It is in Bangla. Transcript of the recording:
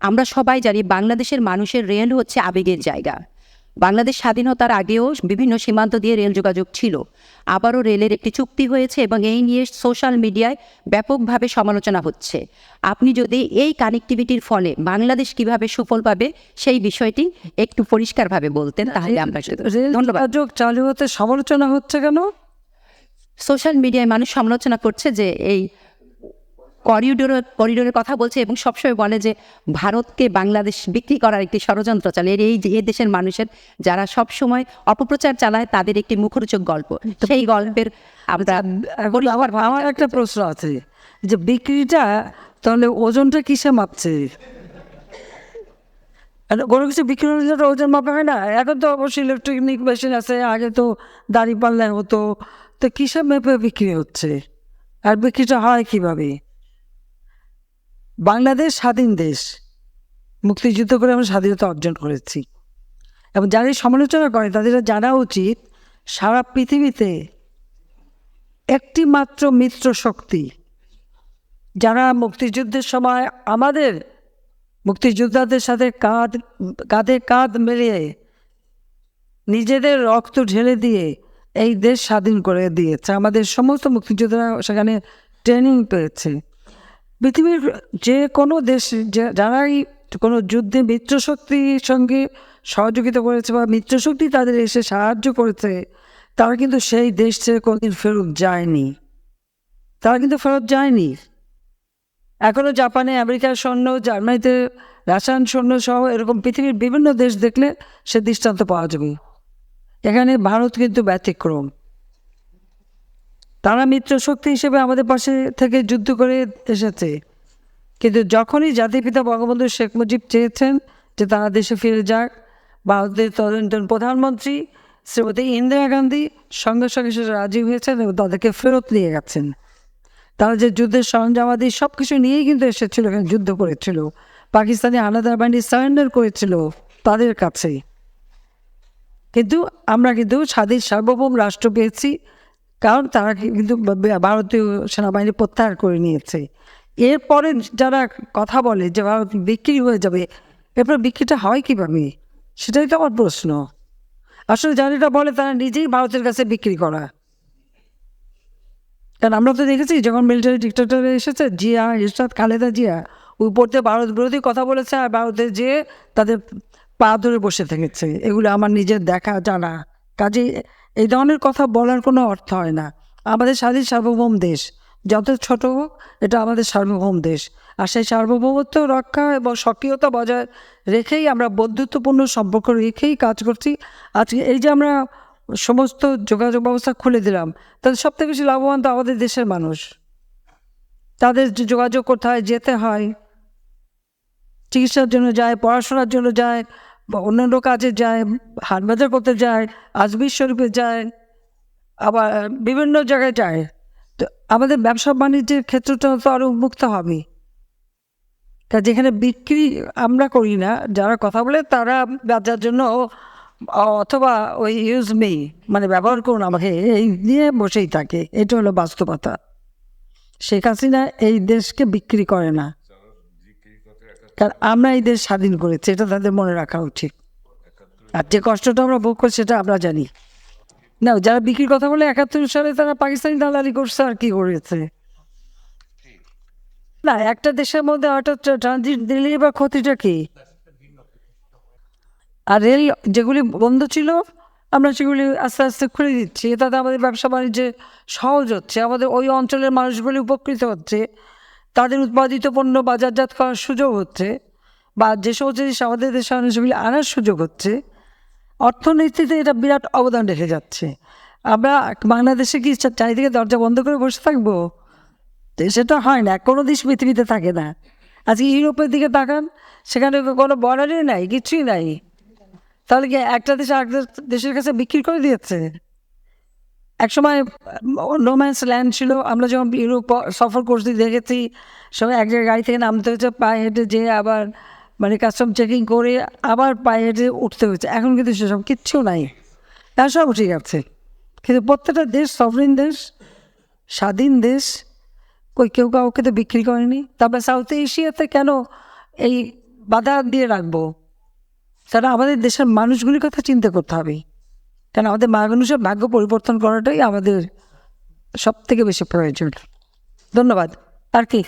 আমরা সবাই জানি বাংলাদেশের মানুষের রেল হচ্ছে আবেগের জায়গা। বাংলাদেশ স্বাধীনতার আগেও বিভিন্ন সীমান্ত দিয়ে রেল যোগাযোগ ছিল। আবারও রেলের একটি চুক্তি হয়েছে এবং এই নিয়ে সোশ্যাল মিডিয়ায় ব্যাপকভাবে সমালোচনা হচ্ছে। আপনি যদি এই কানেক্টিভিটির ফলে বাংলাদেশ কিভাবে সুফল পাবে সেই বিষয়টি একটু পরিষ্কারভাবে বলতেন তাহলে আমরা ধন্যবাদ। যোগাযোগ চালু হতে সমালোচনা হচ্ছে কেন? সোশ্যাল মিডিয়ায় মানুষ সমালোচনা করছে যে এই করিডোরের কথা বলছে এবং সবসময় বলে যে ভারতকে বাংলাদেশ বিক্রি করার একটি ষড়যন্ত্র চালে। এই দেশের মানুষের যারা সবসময় অপপ্রচার চালায় তাদের একটি মুখরোচক গল্প, সেই গল্পের আমার একটা প্রশ্ন আছে যে বিক্রিটা তাহলে ওজনটা কিসে মাপছে? কোনো কিছু বিক্রি হলে যেটা ওজন মাপা হয় না। এখন তো অবশ্যই ইলেকট্রনিক মেশিন আছে, আগে তো দাড়ি পাল্লায় হতো। তো কিসে মেপে বিক্রি হচ্ছে আর বিক্রিটা হয় কিভাবে? বাংলাদেশ স্বাধীন দেশ, মুক্তিযুদ্ধ করে আমরা স্বাধীনতা অর্জন করেছি এবং যারা সমালোচনা করে তাদের জানা উচিত সারা পৃথিবীতে একটি মাত্র মিত্র শক্তি যারা মুক্তিযুদ্ধের সময় আমাদের মুক্তিযোদ্ধাদের সাথে কাঁধে কাঁধ মিলিয়ে নিজেদের রক্ত ঢেলে দিয়ে এই দেশ স্বাধীন করে দিয়েছে। আমাদের সমস্ত মুক্তিযোদ্ধারা সেখানে ট্রেনিং পেয়েছে। পৃথিবীর যে কোনো দেশ যারাই কোনো যুদ্ধে মিত্রশক্তির সঙ্গে সহযোগিতা করেছে বা মিত্রশক্তি তাদের এসে সাহায্য করেছে, তারা কিন্তু সেই দেশ ছেড়ে কোনোদিন ফেরত যায়নি। এখনও জাপানে আমেরিকার সৈন্য, জার্মানিতে রাশিয়ান সৈন্য সহ এরকম পৃথিবীর বিভিন্ন দেশ দেখলে সে দৃষ্টান্ত পাওয়া যাবে। এখানে ভারত কিন্তু ব্যতিক্রম। তারা মিত্রশক্তি হিসেবে আমাদের পাশে থেকে যুদ্ধ করে এসেছে, কিন্তু যখনই জাতিপিতা বঙ্গবন্ধু শেখ মুজিব চেয়েছেন যে তারা দেশে ফিরে যাক, ভারতের তদানীন্তন প্রধানমন্ত্রী শ্রীমতী ইন্দিরা গান্ধী সঙ্গে সঙ্গে সেটা রাজি হয়েছেন এবং তাদেরকে ফেরত নিয়ে গেছেন। তারা যে যুদ্ধের সরঞ্জামাদি সব কিছু নিয়েই কিন্তু এসেছিল, এখানে যুদ্ধ করেছিল। পাকিস্তানি হানাদার বাহিনী সারেন্ডার করেছিল তাদের কাছে। কিন্তু আমরা কিন্তু স্বাধীন সার্বভৌম রাষ্ট্র পেয়েছি, কারণ তারা কিন্তু ভারতীয় সেনাবাহিনী প্রত্যাহার করে নিয়েছে। এরপরে যারা কথা বলে যে ভারত বিক্রি হয়ে যাবে, এরপর বিক্রিটা হয় কীভাবে? সেটাই তো আমার প্রশ্ন। আসলে যারা বলে তারা নিজেই ভারতের কাছে বিক্রি করা। কারণ আমরা তো দেখেছি যখন মিলিটারি ডিক্টেটর এসেছে, জিয়া, ইরশাদ, খালেদা জিয়া উপরতে ভারত বিরোধী কথা বলেছে আর ভারতে যেয়ে তাদের পা ধরে বসে থেকেছে। এগুলো আমার নিজের দেখা জানা। কাজে এই ধরনের কথা বলার কোনো অর্থ হয় না। আমাদের স্বাধীন সার্বভৌম দেশ, যত ছোট হোক, এটা আমাদের সার্বভৌম দেশ। আর সেই সার্বভৌমত্ব রক্ষা এবং সক্রিয়তা বজায় রেখেই আমরা বন্ধুত্বপূর্ণ সম্পর্ক রেখেই কাজ করছি। আজকে এই যে আমরা সমস্ত যোগাযোগ ব্যবস্থা খুলে দিলাম, তাদের সবথেকে বেশি লাভবান তো আমাদের দেশের মানুষ। তাদের যোগাযোগ করতে হয়, যেতে হয়, চিকিৎসার জন্য যায়, পড়াশোনার জন্য যায়, বা অন্যান্য কাজে যায়, হাট বাজার করতে যায়, আজমির শরীফে যায়, আবার বিভিন্ন জায়গায় যায়। তো আমাদের ব্যবসা বাণিজ্যের ক্ষেত্রটা তো আরও উন্মুক্ত হবে। তা যেখানে বিক্রি আমরা করি না, যারা কথা বলে তারা বাজার জন্য অথবা ওই ইউজ মি, মানে ব্যবহার করুন আমাকে, এই নিয়ে বসেই থাকে। এটা হলো বাস্তবতা। শেখ হাসিনা এই দেশকে বিক্রি করে না, কারণ আমরা এই দেশ স্বাধীন করেছি, এটা তাদের মনে রাখা উচিত। আর যে কষ্টটা আমরা ভোগ করছি সেটা আমরা জানি না। যারা বিক্রির কথা বলে 71 সালে তারা পাকিস্তানি দালালি করছে আর কি করেছে না। একটা দেশের মধ্যে হঠাৎ ট্রানজিট দিলে বা ক্ষতিটা কি? আর রেল যেগুলি বন্ধ ছিল আমরা সেগুলি আস্তে আস্তে খুলে দিচ্ছি, তাতে আমাদের ব্যবসা বাণিজ্যে সহজ হচ্ছে, আমাদের ওই অঞ্চলের মানুষগুলি উপকৃত হচ্ছে, তাদের উৎপাদিত পণ্য বাজারজাত করার সুযোগ হচ্ছে, বা যে সমস্ত জিনিস আমাদের দেশে সেগুলি আনার সুযোগ হচ্ছে। অর্থনীতিতে এটা বিরাট অবদান রেখে যাচ্ছে। আমরা বাংলাদেশে কি চারিদিকে দরজা বন্ধ করে বসে থাকবো? সেটা হয় না, কোনো দেশ পৃথিবীতে থাকে না। আজকে ইউরোপের দিকে তাকান, সেখানে কোনো বর্ডারই নাই, কিছুই নাই। তাহলে কি একটা দেশ আরেকটা দেশের কাছে বিক্রি করে দিয়েছে? একসময় নোম্যান্স ল্যান্ড ছিল। আমরা যখন ইউরোপ সফর করছি দেখেছি সবাই এক জায়গায় গাড়ি থেকে নামতে হয়েছে, পায়ে হেঁটে যেয়ে আবার মানে কাস্টম চেকিং করে আবার পায়ে হেঁটে উঠতে হয়েছে। এখন কিন্তু সেসব কিচ্ছু নাই, তার সব ঠিক আছে। কিন্তু প্রত্যেকটা দেশ সভরেন দেশ, স্বাধীন দেশ, কেউ কাউকে তো বিক্রি করেনি। তারপরে সাউথ এশিয়াতে কেন এই বাধা দিয়ে রাখবো? তারা আমাদের দেশের মানুষগুলির কথা চিন্তা করতে হবে, কারণ আমাদের মানুষের ভাগ্য পরিবর্তন করাটাই আমাদের সব থেকে বেশি প্রয়োজন। ধন্যবাদ। আর কি?